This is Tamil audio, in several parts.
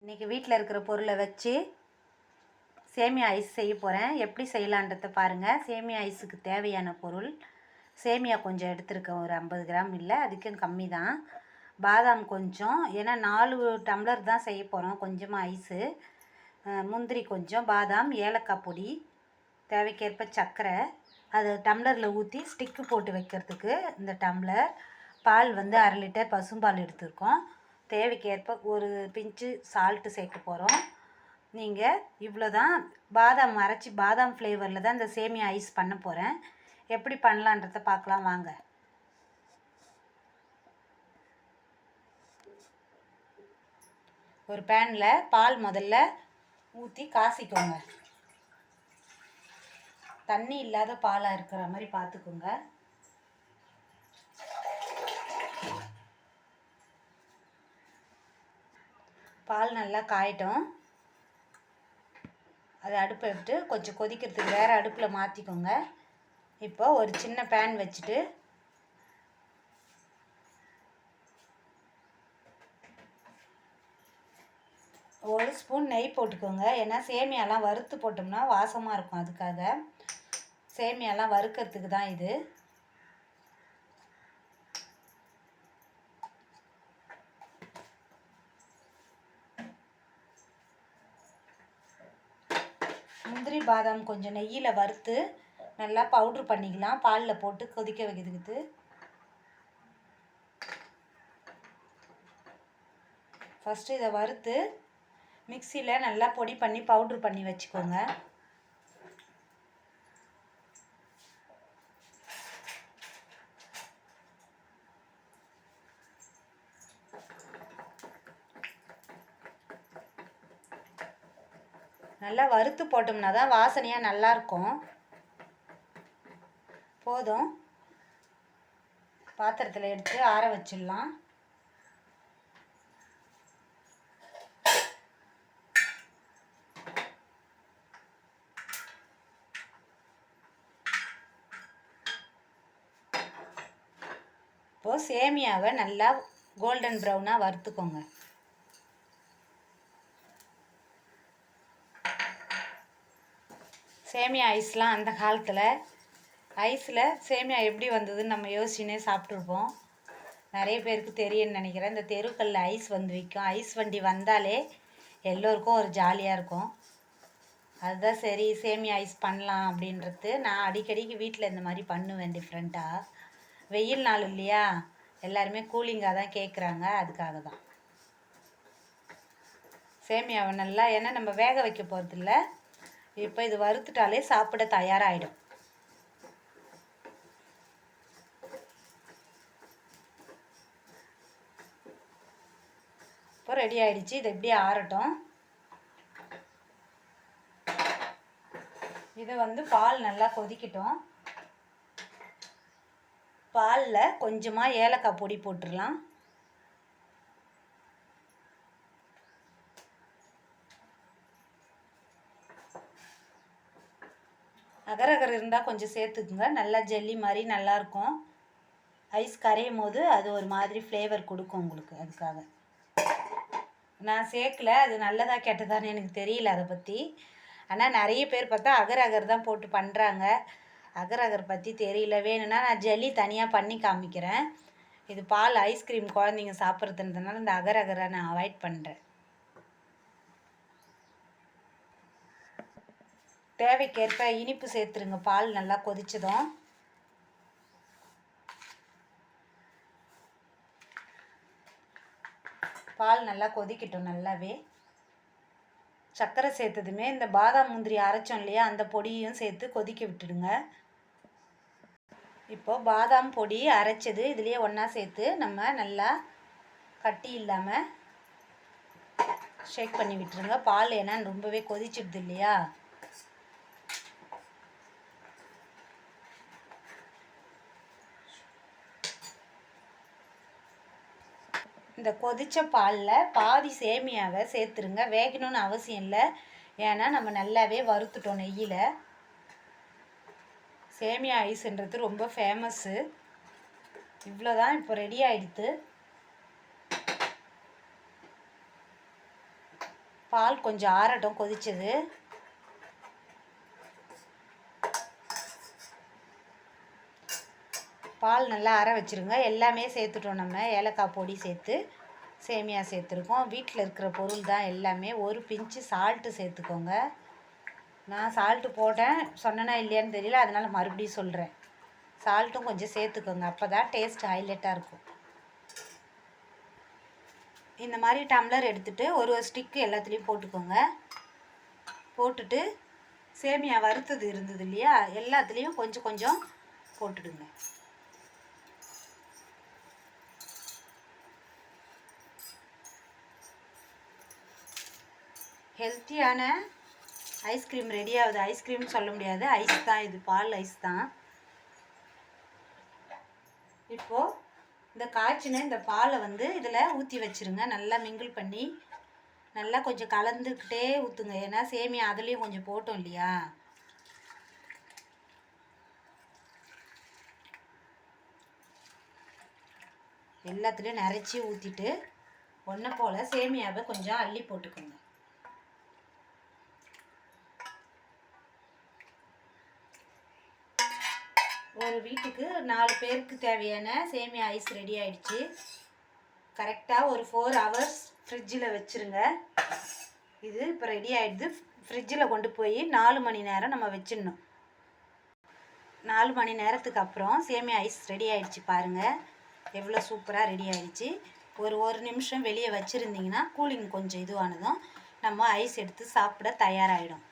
இன்றைக்கி வீட்டில் இருக்கிற பொருளை வச்சு சேமியா ஐஸ் செய்ய போகிறேன். எப்படி செய்யலான்றதை பாருங்கள். சேமியா ஐஸுக்கு தேவையான பொருள் சேமியா கொஞ்சம் எடுத்துருக்கேன், ஒரு 50 கிராம், இல்லை அதுக்கும் கம்மி தான். பாதாம் கொஞ்சம், ஏன்னா 4 டம்ளர் தான் செய்ய போகிறோம். கொஞ்சமாக ஐஸு, முந்திரி கொஞ்சம், பாதாம், ஏலக்காய் பொடி, தேவைக்கேற்ப சர்க்கரை, அது டம்ளரில் ஊற்றி ஸ்டிக்கு போட்டு வைக்கிறதுக்கு இந்த டம்ளர். பால் வந்து 1/2 லிட்டர் பசும்பால் எடுத்துருக்கோம். தேவைக்கேற்ப ஒரு பிஞ்சு சால்ட்டு சேர்க்க போகிறோம். நீங்கள் இவ்வளோ தான். பாதாம் அரைச்சி பாதாம் ஃப்ளேவரில் தான் இந்த சேமியா ஐஸ் பண்ண போகிறேன். எப்படி பண்ணலான்றதை பார்க்கலாம் வாங்க. ஒரு பேனில் பால் முதல்ல ஊற்றி காசிக்கோங்க. தண்ணி இல்லாத பாலாக இருக்கிற மாதிரி பார்த்துக்கோங்க. பால் நல்லா காயட்டும். அதை அடுப்பை விட்டு கொஞ்சம் கொதிக்கிறதுக்கு வேறு அடுப்பில் மாற்றிக்கோங்க. இப்போ ஒரு சின்ன பேன் வச்சுட்டு ஒரு ஸ்பூன் நெய் போட்டுக்கோங்க. ஏன்னா சேமியாலாம் வறுத்து போட்டோம்னா வாசமாக இருக்கும். அதுக்காக சேமியாலாம் வறுக்கிறதுக்கு தான் இது. முந்திரி பாதாம் கொஞ்சம் நெய்யில் வறுத்து நல்லா பவுட்ரு பண்ணிக்கலாம். பாலில் போட்டு கொதிக்க வைக்கிறதுக்கு. ஃபஸ்ட்டு இதை வறுத்து மிக்சியில் நல்லா பொடி பண்ணி பவுட்ரு பண்ணி வச்சுக்கோங்க. நல்லா வறுத்து போட்டோம்னா தான் வாசனையாக நல்லாயிருக்கும். போதும், பாத்திரத்தில் எடுத்து ஆற வச்சிடலாம். இப்போது சேமியாவை நல்லா கோல்டன் ப்ரௌனாக வறுத்துக்கோங்க. சேமியா ஐஸ்லாம் அந்த காலத்தில் ஐஸில் சேமியா எப்படி வந்ததுன்னு நம்ம யோசிச்சுனே சாப்பிட்ருப்போம். நிறைய பேருக்கு தெரியும்னு நினைக்கிறேன். இந்த தெருக்களில் ஐஸ் வந்து விற்கும். ஐஸ் வண்டி வந்தாலே எல்லோருக்கும் ஒரு ஜாலியாக இருக்கும். அதுதான் சரி சேமியா ஐஸ் பண்ணலாம் அப்படின்றது. நான் அடிக்கடிக்கு வீட்டில் இந்த மாதிரி பண்ணுவேன் டிஃப்ரெண்ட்டாக. வெயில் நாள் இல்லையா, எல்லாருமே கூலிங்காக தான் கேட்குறாங்க. அதுக்காக தான் சேமியாவை நல்லா, ஏன்னா நம்ம வேக வைக்க போகிறதில்ல. இப்போ இது வறுத்துட்டாலே சாப்பிட தயாராகிடும். இப்போ ரெடி ஆகிடுச்சு. இது எப்படியே ஆறட்டும். இதை வந்து பால் நல்லா கொதிக்கட்டும். பாலில் கொஞ்சமாக ஏலக்காய் பொடி போட்டுடலாம். அகரகர் இருந்தால் கொஞ்சம் சேர்த்துக்குங்க. நல்லா ஜெல்லி மாதிரி நல்லாயிருக்கும். ஐஸ் கரையும் போது அது ஒரு மாதிரி ஃப்ளேவர் கொடுக்கும் உங்களுக்கு. அதுக்காக நான் சேர்க்கல. அது நல்லதாக கெட்டதான்னு எனக்கு தெரியல அதை பற்றி. ஆனால் நிறைய பேர் பார்த்தா அகரகர் தான் போட்டு பண்ணுறாங்க. அகரகர் பற்றி தெரியல. வேணும்னா நான் ஜெல்லி தனியாக பண்ணி காமிக்கிறேன். இது பால் ஐஸ்கிரீம் குழந்தைங்க சாப்பிட்றதுன்றதுனால இந்த அகரகரை நான் அவாய்ட் பண்ணுறேன். தேவைக்கேற்ப இனிப்பு சேர்த்துருங்க. பால் நல்லா கொதிச்சதும் பால் நல்லா கொதிக்கட்டும். நல்லாவே சர்க்கரை சேர்த்ததுமே இந்த பாதாம் முந்திரி அரைச்சோம் இல்லையா, அந்த பொடியும் சேர்த்து கொதிக்க விட்டுடுங்க. இப்போது பாதாம் பொடி அரைச்சது இதுலேயே ஒன்றா சேர்த்து நம்ம நல்லா கட்டி இல்லாமல் ஷேக் பண்ணி விட்டுருங்க. பால் ஏன்னா ரொம்பவே கொதிச்சிடுது இல்லையா. இந்த கொதித்த பாலில் பாதி சேமியாவை சேர்த்துருங்க. வேகணும்னு அவசியம் இல்லை, ஏன்னா நம்ம நல்லாவே வறுத்துட்டோம் நெய்யில். சேமியா ஐஸ்ன்றது ரொம்ப ஃபேமஸ்ஸு. இவ்வளோ தான். இப்போ ரெடி ஆகிடுது. பால் கொஞ்சம் ஆறட்டும் கொதிச்சது. பால் நல்லா ஆற வச்சுருங்க. எல்லாமே சேர்த்துட்டோம், நம்ம ஏலக்காய் பொடி சேர்த்து சேமியா சேர்த்துருக்கோம். வீட்டில் இருக்கிற பொருள் தான் எல்லாமே. ஒரு பிஞ்சு சால்ட்டு சேர்த்துக்கோங்க. நான் சால்ட்டு போட்டேன், சொன்னேன்னா இல்லையான்னு தெரியல, அதனால் மறுபடியும் சொல்கிறேன். சால்ட்டும் கொஞ்சம் சேர்த்துக்கோங்க, அப்போ தான் டேஸ்ட் ஹைலைட்டாக இருக்கும். இந்த மாதிரி டம்ளர் எடுத்துகிட்டு ஒரு ஸ்டிக்கு எல்லாத்துலேயும் போட்டுக்கோங்க. போட்டுட்டு சேமியா வறுத்தது இருந்தது இல்லையா, எல்லாத்துலேயும் கொஞ்சம் கொஞ்சம் போட்டுடுங்க. ஹெல்த்தியான ஐஸ்கிரீம் ரெடி ஆகுது. ஐஸ்கிரீம்னு சொல்ல முடியாது, ஐஸ் தான் இது, பால் ஐஸ் தான். இப்போது இந்த காய்ச்சின இந்த பாலை வந்து இதில் ஊற்றி வச்சுருங்க. நல்லா மிங்கிள் பண்ணி நல்லா கொஞ்சம் கலந்துக்கிட்டே ஊற்றுங்க. ஏன்னா சேமியா அதுலேயும் கொஞ்சம் போட்டோம் இல்லையா. எல்லாத்துலேயும் நிறைச்சி ஊற்றிட்டு ஒன்றை போல் சேமியாவை கொஞ்சம் அள்ளி போட்டுக்கோங்க. ஒரு வீட்டுக்கு 4 பேருக்கு தேவையான சேமியா ஐஸ் ரெடி ஆகிடுச்சு. கரெக்டாக ஒரு 4 hours ஃப்ரிட்ஜில் வச்சுருங்க. இது இப்போ ரெடி ஆகிடுது. ஃப்ரிட்ஜில் கொண்டு போய் 4 மணி நேரம் நம்ம வச்சிடணும். 4 மணி நேரத்துக்கு அப்புறம் சேமியா ஐஸ் ரெடி ஆகிடுச்சு. பாருங்கள் எவ்வளோ சூப்பராக ரெடி ஆகிடுச்சு. ஒரு நிமிஷம் வெளியே வச்சுருந்திங்கன்னா கூலிங் கொஞ்சம் இதுவானதும் நம்ம ஐஸ் எடுத்து சாப்பிட தயாராகிடும்.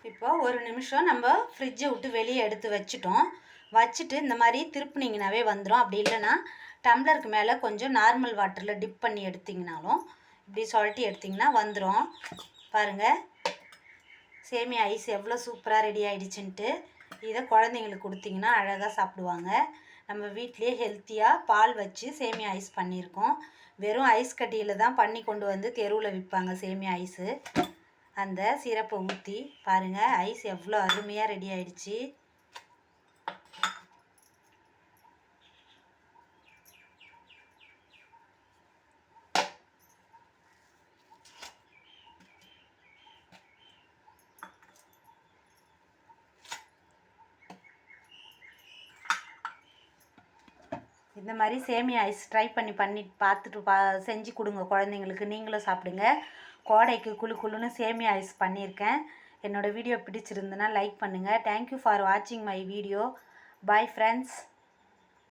இப்போ ஒரு நிமிஷம் நம்ம ஃப்ரிட்ஜை விட்டு வெளியே எடுத்து வச்சுட்டு இந்த மாதிரி திருப்பினீங்கனாவே வந்துடும். அப்படி இல்லைன்னா டம்ளருக்கு மேலே கொஞ்சம் நார்மல் வாட்டரில் டிப் பண்ணி எடுத்திங்கனாலும் இப்படி சொல்லிட்டு எடுத்திங்கன்னா வந்துடும். பாருங்கள் சேமியா ஐஸ் எவ்வளோ சூப்பராக ரெடி ஆகிடுச்சுன்ட்டு. இதை குழந்தைங்களுக்கு கொடுத்திங்கன்னா அழகாக சாப்பிடுவாங்க. நம்ம வீட்லேயே ஹெல்த்தியாக பால் வச்சு சேமியா ஐஸ் பண்ணியிருக்கோம். வெறும் ஐஸ் கட்டியில் தான் பண்ணி கொண்டு வந்து தெருவில் விற்பாங்க சேமியா ஐஸு. அந்த சிரப்பை ஊற்றி பாருங்கள் ஐஸ் எவ்வளோ அருமையாக ரெடி ஆகிடுச்சு. இந்த மாதிரி சேமியா ஐஸ் ட்ரை பண்ணி பார்த்துட்டு செஞ்சு கொடுங்க குழந்தைங்களுக்கு. நீங்களும் சாப்பிடுங்க. கோடைக்கு குளு குளுன்னு சேமியா ஐஸ் பண்ணியிருக்கேன். என்னோடய வீடியோ பிடிச்சிருந்துன்னா லைக் பண்ணுங்கள். தேங்க்யூ ஃபார் வாட்சிங் மை வீடியோ. Bye friends.